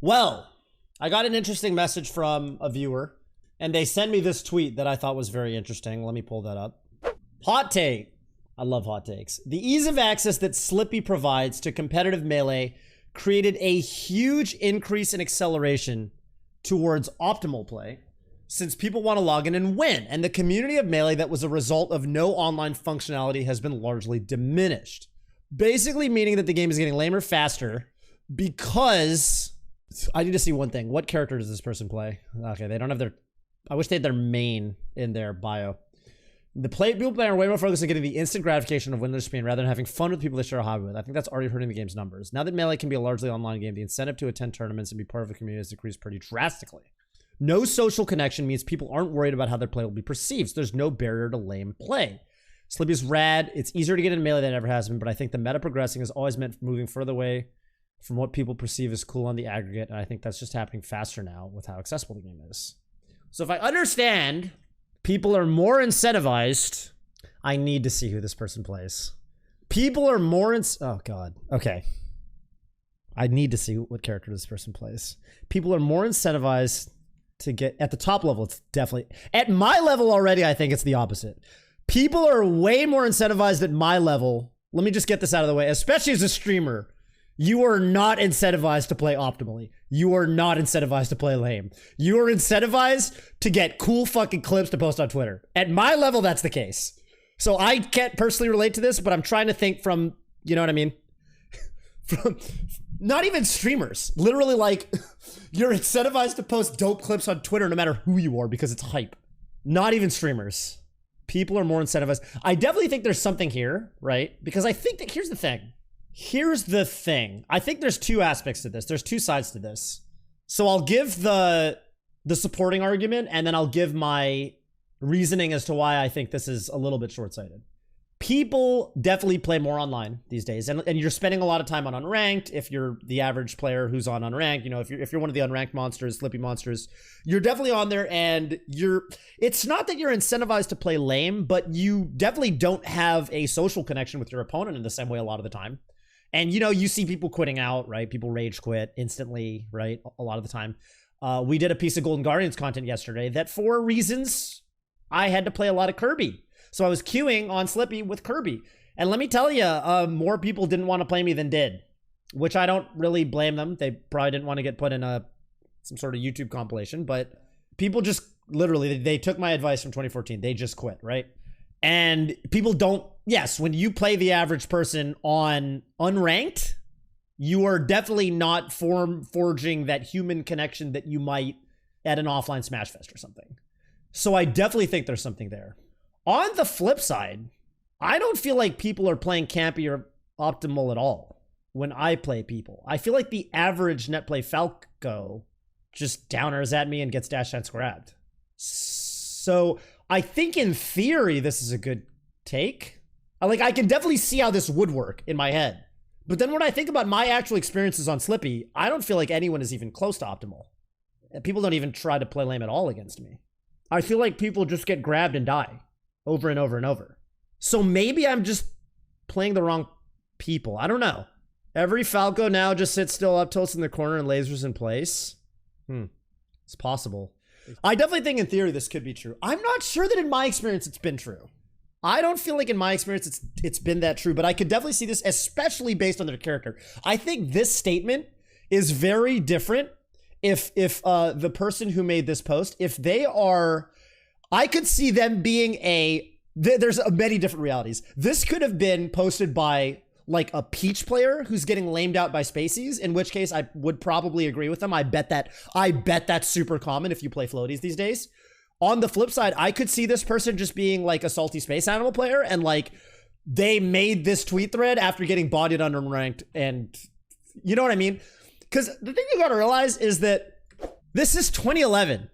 Well, I got an interesting message from a viewer, and they sent me this tweet that I thought was very interesting. Let me pull that up. Hot take. I love hot takes. The ease of access that Slippi provides to competitive Melee created a huge increase in acceleration towards optimal play, since people want to log in and win, and the community of Melee that was a result of no online functionality has been largely diminished. Basically meaning that the game is getting lamer faster because... I need to see one thing. What character does this person play? Okay, they don't have their... I wish they had their main in their bio. People playing are way more focused on getting the instant gratification of winning their screen rather than having fun with people they share a hobby with. I think that's already hurting the game's numbers. Now that Melee can be a largely online game, the incentive to attend tournaments and be part of a community has decreased pretty drastically. No social connection means people aren't worried about how their play will be perceived, so there's no barrier to lame play. Slippi's rad. It's easier to get in Melee than it ever has been, but I think the meta progressing has always meant moving further away from what people perceive as cool on the aggregate, and I think that's just happening faster now with how accessible the game is. So if I understand people are more incentivized, I need to see who this person plays. People are more oh god, okay. I need to see what character this person plays. People are more incentivized to get, at the top level, it's definitely, at my level already, I think it's the opposite. People are way more incentivized at my level. Let me just get this out of the way, especially as a streamer. You are not incentivized to play optimally. You are not incentivized to play lame. You are incentivized to get cool fucking clips to post on Twitter. At my level, that's the case. So I can't personally relate to this, but I'm trying to think from, you know what I mean? From not even streamers. Literally, like, you're incentivized to post dope clips on Twitter no matter who you are because it's hype. Not even streamers. People are more incentivized. I definitely think there's something here, right? Because I think that, here's the thing. Here's the thing. I think there's two aspects to this. There's two sides to this. So I'll give the supporting argument, and then I'll give my reasoning as to why I think this is a little bit short-sighted. People definitely play more online these days, and you're spending a lot of time on unranked. If you're the average player who's on unranked, you know, if you're one of the unranked monsters, Slippi monsters, you're definitely on there, and it's not that you're incentivized to play lame, but you definitely don't have a social connection with your opponent in the same way a lot of the time. And, you know, you see people quitting out, right? People rage quit instantly, right? A lot of the time. We did a piece of Golden Guardians content yesterday that, for reasons, I had to play a lot of Kirby. So I was queuing on Slippi with Kirby. And let me tell you, more people didn't want to play me than did, which I don't really blame them. They probably didn't want to get put in some sort of YouTube compilation, but people just literally, they took my advice from 2014. They just quit, right? And people don't, yes, when you play the average person on unranked, you are definitely not forging that human connection that you might at an offline Smash Fest or something. So I definitely think there's something there. On the flip side, I don't feel like people are playing campy or optimal at all when I play people. I feel like the average net play Falco just downers at me and gets dash dance grabbed. So I think in theory, this is a good take. I can definitely see how this would work in my head. But then when I think about my actual experiences on Slippi, I don't feel like anyone is even close to optimal. People don't even try to play lame at all against me. I feel like people just get grabbed and die over and over and over. So maybe I'm just playing the wrong people. I don't know. Every Falco now just sits still, up tilts in the corner and lasers in place. It's possible. I definitely think in theory this could be true. I'm not sure that in my experience it's been true. I don't feel like in my experience it's been that true, but I could definitely see this, especially based on their character. I think this statement is very different if the person who made this post, if they are, I could see them being there's many different realities. This could have been posted by like a Peach player who's getting lamed out by Spaceys, in which case I would probably agree with them. I bet that's super common if you play floaties these days. On the flip side, I could see this person just being like a salty space animal player, and like they made this tweet thread after getting bodied on unranked, and you know what I mean? Because the thing you gotta realize is that this is 2011.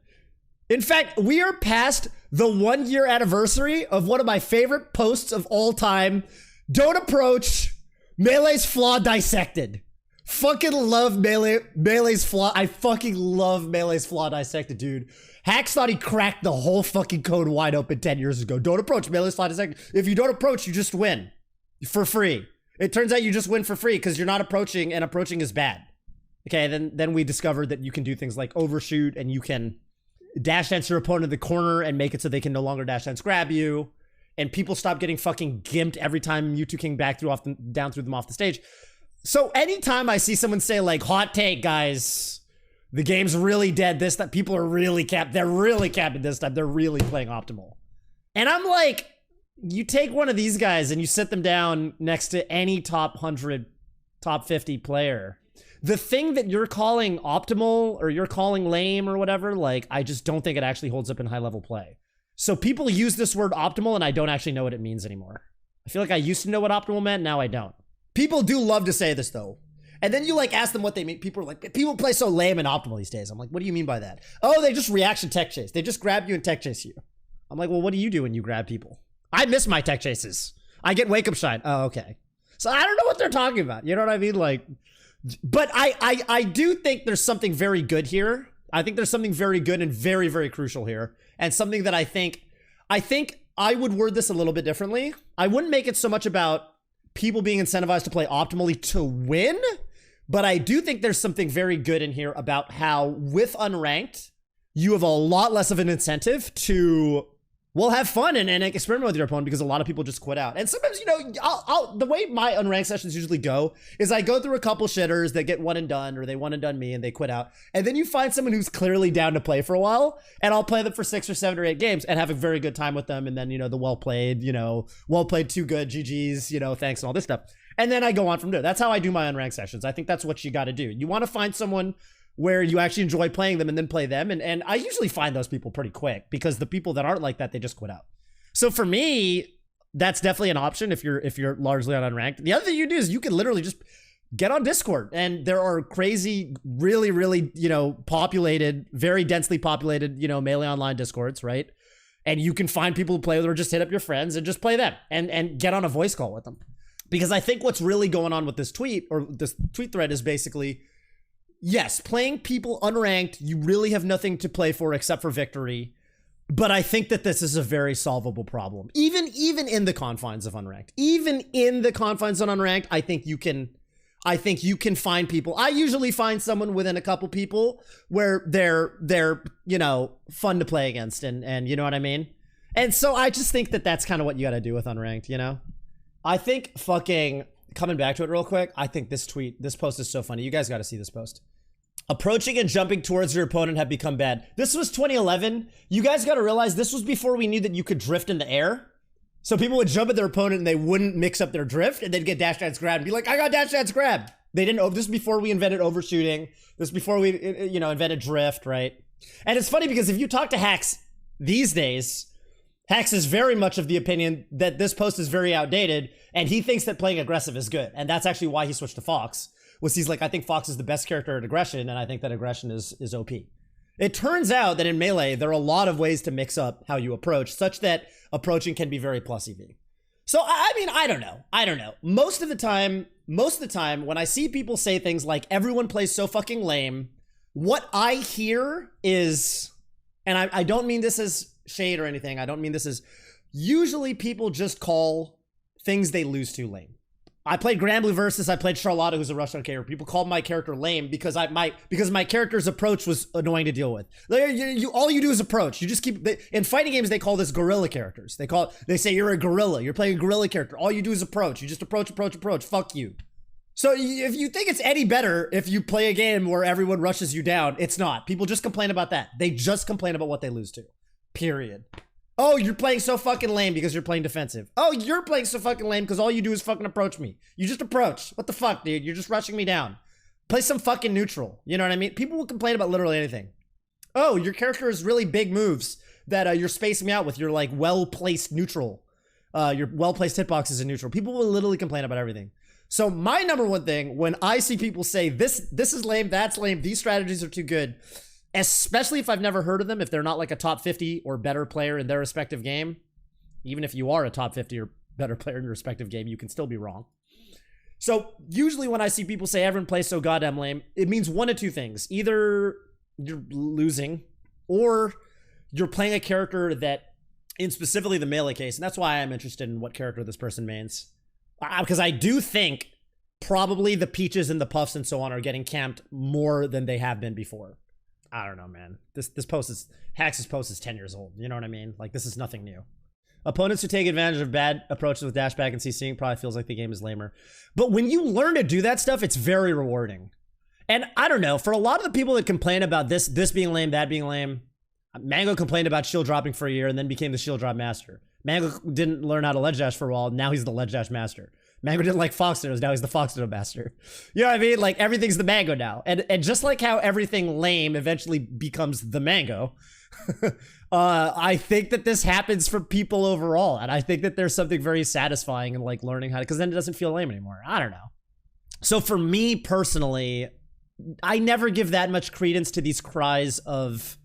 In fact, we are past the 1-year anniversary of one of my favorite posts of all time. Don't approach Melee's Flaw Dissected. Fucking love Melee's Flaw. I fucking love Melee's Flaw Dissected, dude. Hacks thought he cracked the whole fucking code wide open 10 years ago. Don't approach Melee's Flaw Dissected. If you don't approach, you just win for free. It turns out you just win for free because you're not approaching, and approaching is bad. Okay, then we discovered that you can do things like overshoot, and you can dash dance your opponent in the corner and make it so they can no longer dash dance grab you. And people stop getting fucking gimped every time Mewtwo King down through them off the stage. So anytime I see someone say like, hot take, guys, the game's really dead this time, people are really capped. They're really capping this time. They're really playing optimal. And I'm like, you take one of these guys and you sit them down next to any top 100, top 50 player. The thing that you're calling optimal or you're calling lame or whatever, like, I just don't think it actually holds up in high level play. So people use this word optimal and I don't actually know what it means anymore. I feel like I used to know what optimal meant, now I don't. People do love to say this though. And then you like ask them what they mean. People are like, people play so lame and optimal these days. I'm like, what do you mean by that? Oh, they just reaction tech chase. They just grab you and tech chase you. I'm like, well, what do you do when you grab people? I miss my tech chases. I get wake up shine. Oh, okay. So I don't know what they're talking about. You know what I mean? Like, but I do think there's something very good here. I think there's something very good and very, very crucial here. And something that I think I would word this a little bit differently. I wouldn't make it so much about people being incentivized to play optimally to win, but I do think there's something very good in here about how with unranked, you have a lot less of an incentive to, well, have fun and experiment with your opponent because a lot of people just quit out. And sometimes, you know, the way my unranked sessions usually go is I go through a couple shitters that get one and done, or they one and done me and they quit out. And then you find someone who's clearly down to play for a while, and I'll play them for 6 or 7 or 8 games and have a very good time with them. And then, you know, the well played, too good, GG's, thanks and all this stuff. And then I go on from there. That's how I do my unranked sessions. I think that's what you got to do. You want to find someone where you actually enjoy playing them and then play them. And I usually find those people pretty quick because the people that aren't like that, they just quit out. So for me, that's definitely an option if you're largely on unranked. The other thing you do is you can literally just get on Discord, and there are crazy, really, really, populated, very densely populated, Melee Online Discords, right? And you can find people who play with, or just hit up your friends and just play them and get on a voice call with them. Because I think what's really going on with this tweet, or this tweet thread, is basically, yes, playing people unranked, you really have nothing to play for except for victory. But I think that this is a very solvable problem. Even in the confines of unranked. Even in the confines of unranked, I think you can find people. I usually find someone within a couple people where they're fun to play against, and you know what I mean? And so I just think that that's kind of what you got to do with unranked, I think fucking, coming back to it real quick, I think this post is so funny. You guys got to see this post. Approaching and jumping towards your opponent have become bad. This was 2011. You guys got to realize this was before we knew that you could drift in the air. So people would jump at their opponent and they wouldn't mix up their drift, and they'd get dash dance grabbed and be like, I got dash dance grabbed. They didn't. This is before we invented overshooting. This is before we, invented drift, right? And it's funny because if you talk to Hacks these days, Hacks is very much of the opinion that this post is very outdated, and he thinks that playing aggressive is good. And that's actually why he switched to Fox. He's like, I think Fox is the best character at aggression, and I think that aggression is OP. It turns out that in Melee, there are a lot of ways to mix up how you approach, such that approaching can be very plus EV. So, I mean, I don't know. Most of the time, when I see people say things like, everyone plays so fucking lame, what I hear is, and I don't mean this as shade or anything, I don't mean this as, usually people just call things they lose to lame. I played Granblue versus I played Charlotta, who's a Russian character. People called my character lame because my character's approach was annoying to deal with. All you do is approach. You just keep, in fighting games, they call this guerrilla characters. They say you're a gorilla. You're playing a guerrilla character. All you do is approach. You just approach. Fuck you. So if you think it's any better if you play a game where everyone rushes you down, it's not. People just complain about that. They just complain about what they lose to. Period. Oh, you're playing so fucking lame because you're playing defensive. Oh, you're playing so fucking lame because all you do is fucking approach me. You just approach. What the fuck, dude? You're just rushing me down. Play some fucking neutral. You know what I mean? People will complain about literally anything. Oh, your character has really big moves that you're spacing me out with. Your like well-placed neutral. Your well-placed hitboxes in neutral. People will literally complain about everything. So my number one thing, when I see people say this is lame, that's lame, these strategies are too good, especially if I've never heard of them, if they're not like a top 50 or better player in their respective game. Even if you are a top 50 or better player in your respective game, you can still be wrong. So usually when I see people say everyone plays so goddamn lame, it means one of two things. Either you're losing, or you're playing a character that, in specifically the Melee case, and that's why I'm interested in what character this person mains. Because I do think probably the peaches and the puffs and so on are getting camped more than they have been before. I don't know, man. This post is Hax's post is 10 years old. You know what I mean? Like, this is nothing new. Opponents who take advantage of bad approaches with dashback and CCing probably feels like the game is lamer. But when you learn to do that stuff, it's very rewarding. And I don't know, for a lot of the people that complain about this being lame, that being lame, Mango complained about shield dropping for a year and then became the shield drop master. Mango didn't learn how to ledge dash for a while. Now he's the ledge dash master. Mango didn't like Fox Dittos. Now he's the Fox Ditto master. You know what I mean? Like, everything's the Mango now. And just like how everything lame eventually becomes the Mango, I think that this happens for people overall. And I think that there's something very satisfying in like learning how to, because then it doesn't feel lame anymore. I don't know. So for me personally, I never give that much credence to these cries of,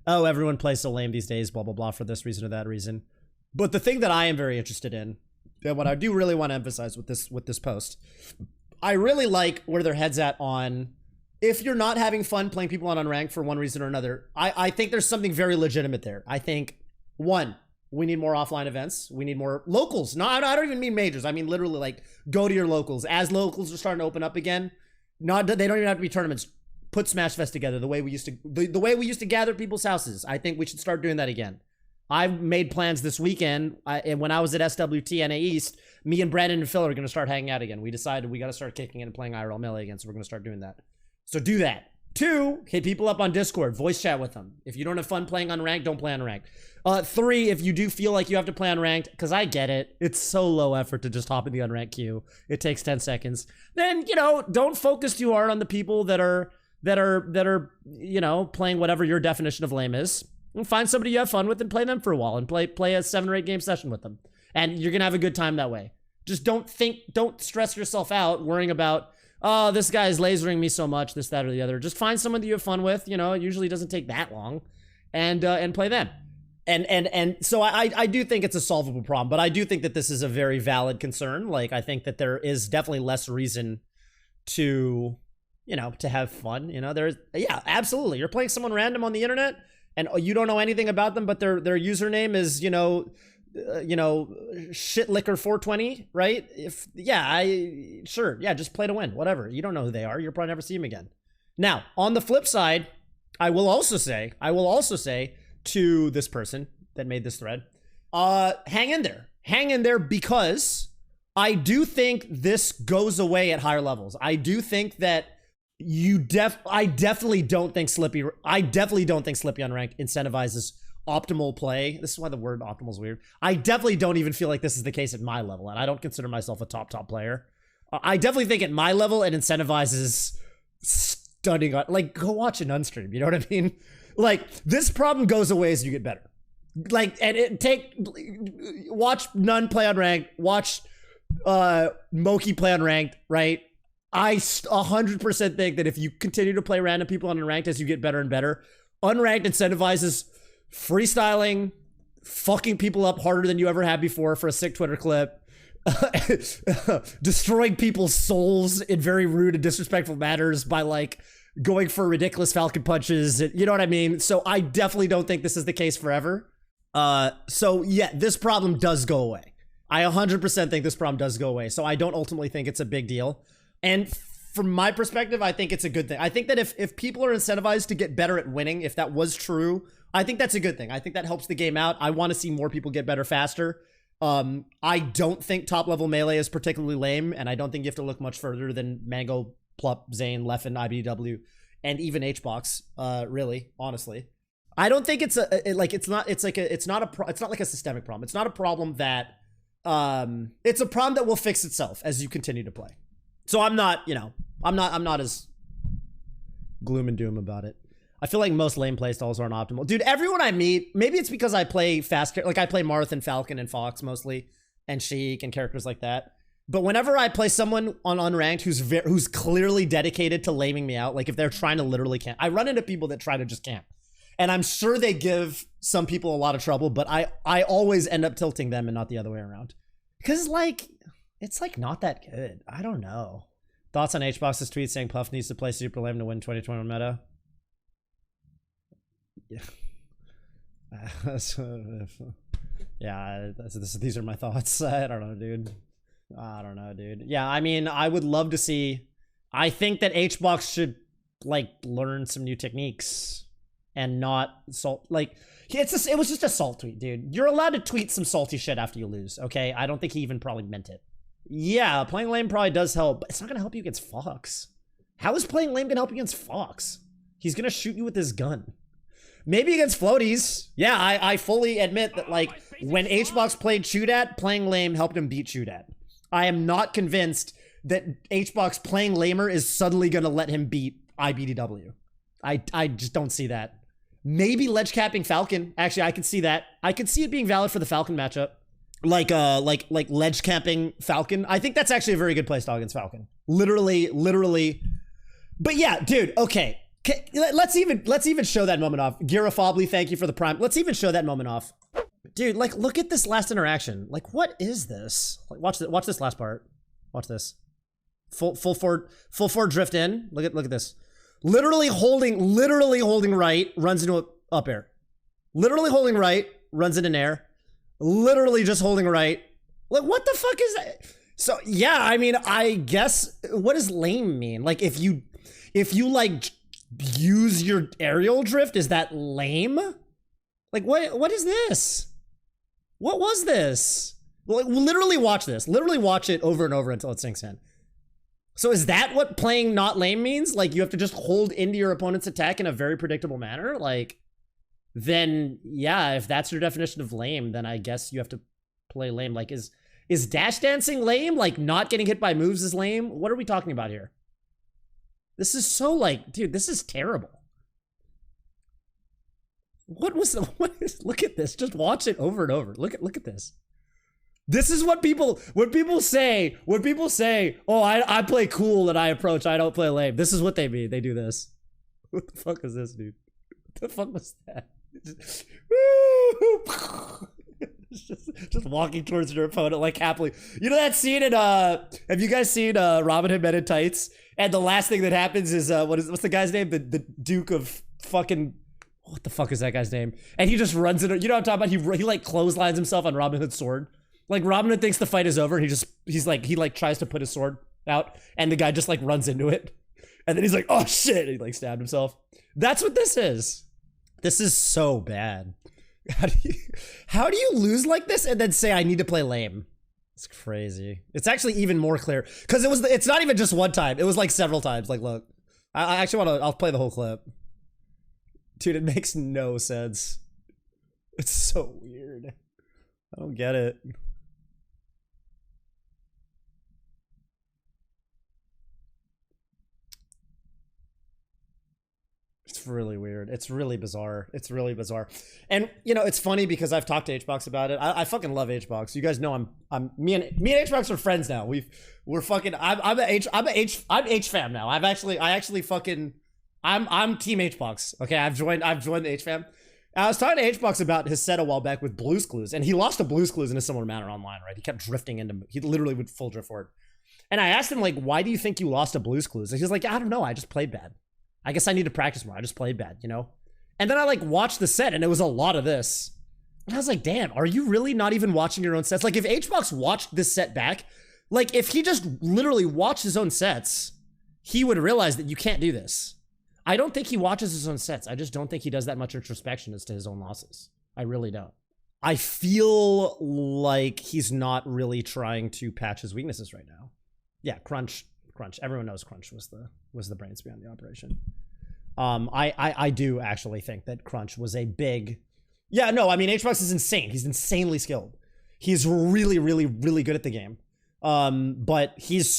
oh, everyone plays so lame these days, blah, blah, blah, for this reason or that reason. But the thing that I am very interested in, and what I do really want to emphasize with this post, I really like where their head's at on, if you're not having fun playing people on unranked for one reason or another, I think there's something very legitimate there. I think, one, we need more offline events. We need more locals. No, I don't even mean majors. I mean literally like go to your locals. As locals are starting to open up again, they don't even have to be tournaments. Put Smash Fest together the way we used to, the way we used to gather people's houses. I think we should start doing that again. I've made plans this weekend, and when I was at SWT NA East, me and Brandon and Phil are going to start hanging out again. We decided we got to start kicking in and playing IRL Melee again, so we're going to start doing that. So do that. 2, hit people up on Discord, voice chat with them. If you don't have fun playing unranked, don't play unranked. 3, if you do feel like you have to play unranked, because I get it, it's so low effort to just hop in the unranked queue. It takes 10 seconds. Then, you know, don't focus too hard on the people that are, you know, playing whatever your definition of lame is. And find somebody you have fun with and play them for a while and play a 7 or 8 game session with them. And you're going to have a good time that way. Just don't stress yourself out worrying about, oh, this guy is lasering me so much, this, that, or the other. Just find someone that you have fun with. You know, it usually doesn't take that long, and play them. And so I do think it's a solvable problem, but I do think that this is a very valid concern. Like, I think that there is definitely less reason to, you know, to have fun. You know, yeah, absolutely. You're playing someone random on the internet and you don't know anything about them, but their username is, shitlicker420, right? Sure, just play to win, whatever. You don't know who they are. You'll probably never see them again. Now, on the flip side, I will also say to this person that made this thread, hang in there, because I do think this goes away at higher levels. I do think that I definitely don't think Slippi unranked incentivizes optimal play. This is why the word optimal is weird. I definitely don't even feel like this is the case at my level, and I don't consider myself a top player. I definitely think at my level it incentivizes stunning, like, go watch an unstream, you know what I mean? Like, this problem goes away as you get better. Like, and watch None play unranked, watch Moki play unranked, right? I 100% think that if you continue to play random people on unranked as you get better and better, unranked incentivizes freestyling, fucking people up harder than you ever had before for a sick Twitter clip, destroying people's souls in very rude and disrespectful manners by like going for ridiculous falcon punches. You know what I mean? So I definitely don't think this is the case forever. So yeah, this problem does go away. I 100% think this problem does go away. So I don't ultimately think it's a big deal. And from my perspective, I think it's a good thing. I think that if people are incentivized to get better at winning, if that was true, I think that's a good thing. I think that helps the game out. I want to see more people get better faster. I don't think top level melee is particularly lame, and I don't think you have to look much further than Mango, Plup, Zane, Leffen, IBW, and even Hbox. Really, honestly, I don't think it's it's not like a systemic problem. It's not a problem that it's a problem that will fix itself as you continue to play. So I'm not as gloom and doom about it. I feel like most lane playstyles aren't optimal. Dude, everyone I meet, maybe it's because I play fast, like I play Marth and Falcon and Fox mostly, and Sheik and characters like that. But whenever I play someone on unranked who's clearly dedicated to laming me out, like if they're trying to literally camp, I run into people that try to just camp. And I'm sure they give some people a lot of trouble, but I always end up tilting them and not the other way around. Because like, it's like not that good. I don't know. Thoughts on Hbox's tweet saying Puff needs to play super lame to win 2021 meta? Yeah. Yeah, these are my thoughts. I don't know, dude. I don't know, dude. Yeah, I mean, I would love to see. I think that Hbox should like learn some new techniques and not salt. Like, it was just a salt tweet, dude. You're allowed to tweet some salty shit after you lose. Okay, I don't think he even probably meant it. Yeah, playing lame probably does help, but it's not gonna help you against Fox. How is playing lame gonna help you against Fox? He's gonna shoot you with his gun. Maybe against floaties. Yeah, I fully admit that, like, when Hbox played Chudat, playing lame helped him beat Chudat. I am not convinced that Hbox playing lamer is suddenly gonna let him beat IBDW. I just don't see that. Maybe ledge capping Falcon. Actually, I could see that. I could see it being valid for the Falcon matchup. Like ledge capping Falcon. I think that's actually a very good playstyle against Falcon. Literally. But yeah, dude, okay. Let's even show that moment off. Girafobly, thank you for the prime. Let's even show that moment off. Dude, like, look at this last interaction. Like, what is this? Like, watch this last part. Watch this. Full forward drift in. Look at this. Literally holding right, runs into up air. Literally holding right, runs into air. Literally just holding right. Like, what the fuck is that? So yeah, I mean, I guess, what does lame mean? Like, if you like use your aerial drift, is that lame? Like, what is this? What was this? Like, literally watch this. Literally watch it over and over until it sinks in. So is that what playing not lame means? Like, you have to just hold into your opponent's attack in a very predictable manner? Like, then yeah, if that's your definition of lame, then I guess you have to play lame. Like, is dash dancing lame? Like, not getting hit by moves is lame? What are we talking about here? This is so, like, dude, this is terrible. What look at this. Just watch it over and over. Look at this. This is what people say, oh, I play cool and I approach, I don't play lame. This is what they mean. They do this. What the fuck is this, dude? What the fuck was that? Just walking towards your opponent like happily. You know that scene in have you guys seen Robin Hood Men in Tights? And the last thing that happens is what's the guy's name? The Duke of fucking, what the fuck is that guy's name? And he just runs it. You know what I'm talking about? He like clotheslines himself on Robin Hood's sword. Like, Robin Hood thinks the fight is over and he tries to put his sword out and the guy just like runs into it. And then he's like, oh shit, and he like stabbed himself. That's what this is. This is so bad. How do you lose like this and then say I need to play lame? It's crazy. It's actually even more clear because it's not even just one time. It was like several times. Like, look, I actually I'll play the whole clip. Dude, it makes no sense. It's so weird. I don't get it. It's really weird. It's really bizarre. It's really bizarre. And you know, it's funny because I've talked to Hbox about it. I fucking love Hbox. You guys know me and Hbox are friends now. We're fucking I'm H fam now. I'm team Hbox. Okay, I've joined the H fam. I was talking to Hbox about his set a while back with Blues Clues, and he lost to Blues Clues in a similar manner online, right? He kept drifting into, he literally would full drift forward. And I asked him, like, why do you think you lost to Blues Clues? And he's like, I don't know, I just played bad. I guess I need to practice more. I just played bad, you know? And then I like watched the set and it was a lot of this. And I was like, damn, are you really not even watching your own sets? Like, if Hbox watched this set back, like if he just literally watched his own sets, he would realize that you can't do this. I don't think he watches his own sets. I just don't think he does that much introspection as to his own losses. I really don't. I feel like he's not really trying to patch his weaknesses right now. Yeah, Crunch. Everyone knows Crunch was the brains behind the operation. I do actually think that Crunch was a big. Yeah, no, I mean Hbox is insane. He's insanely skilled. He's really, really, really good at the game. But he's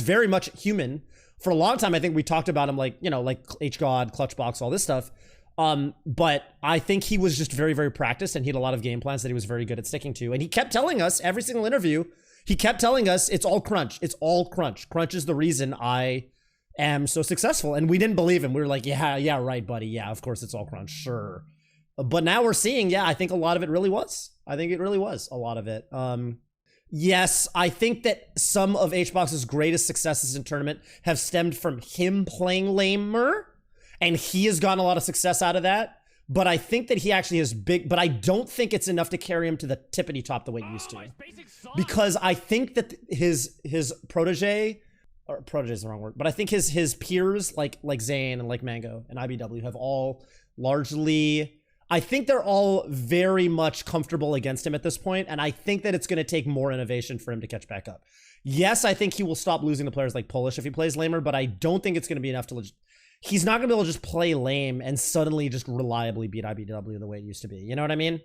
very much human. For a long time, I think we talked about him like, you know, like HGod, Clutchbox, all this stuff. But I think he was just very, very practiced and he had a lot of game plans that he was very good at sticking to. And he kept telling us every single interview, he kept telling us it's all Crunch. It's all Crunch. Crunch is the reason I am so successful. And we didn't believe him. We were like, yeah, right, buddy. Yeah, of course it's all Crunch. Sure. But now we're seeing, yeah, I think a lot of it really was. I think it really was a lot of it. Yes, I think that some of Hbox's greatest successes in tournament have stemmed from him playing lamer, and he has gotten a lot of success out of that. but I think that he actually is big, but I don't think it's enough to carry him to the tippity top the way it used to. Because I think that his protege, or protege is the wrong word, but I think his peers like Zane and like Mango and IBW have all largely, I think they're all very much comfortable against him at this point, and I think that it's going to take more innovation for him to catch back up. Yes, I think he will stop losing to players like Polish if he plays lamer, but I don't think it's going to be enough to... He's not going to be able to just play lame and suddenly just reliably beat IBW the way it used to be. You know what I mean?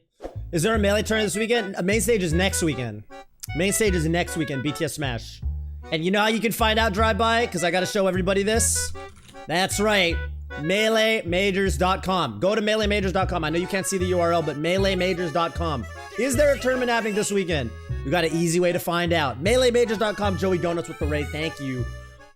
Is there a melee tournament this weekend? Main stage is next weekend. Main stage is next weekend, BTS Smash. And you know how you can find out drive-by? Because I got to show everybody this. That's right. MeleeMajors.com. Go to MeleeMajors.com. I know you can't see the URL, but MeleeMajors.com. Is there a tournament happening this weekend? We got an easy way to find out. MeleeMajors.com. Joey Donuts with the raid. Thank you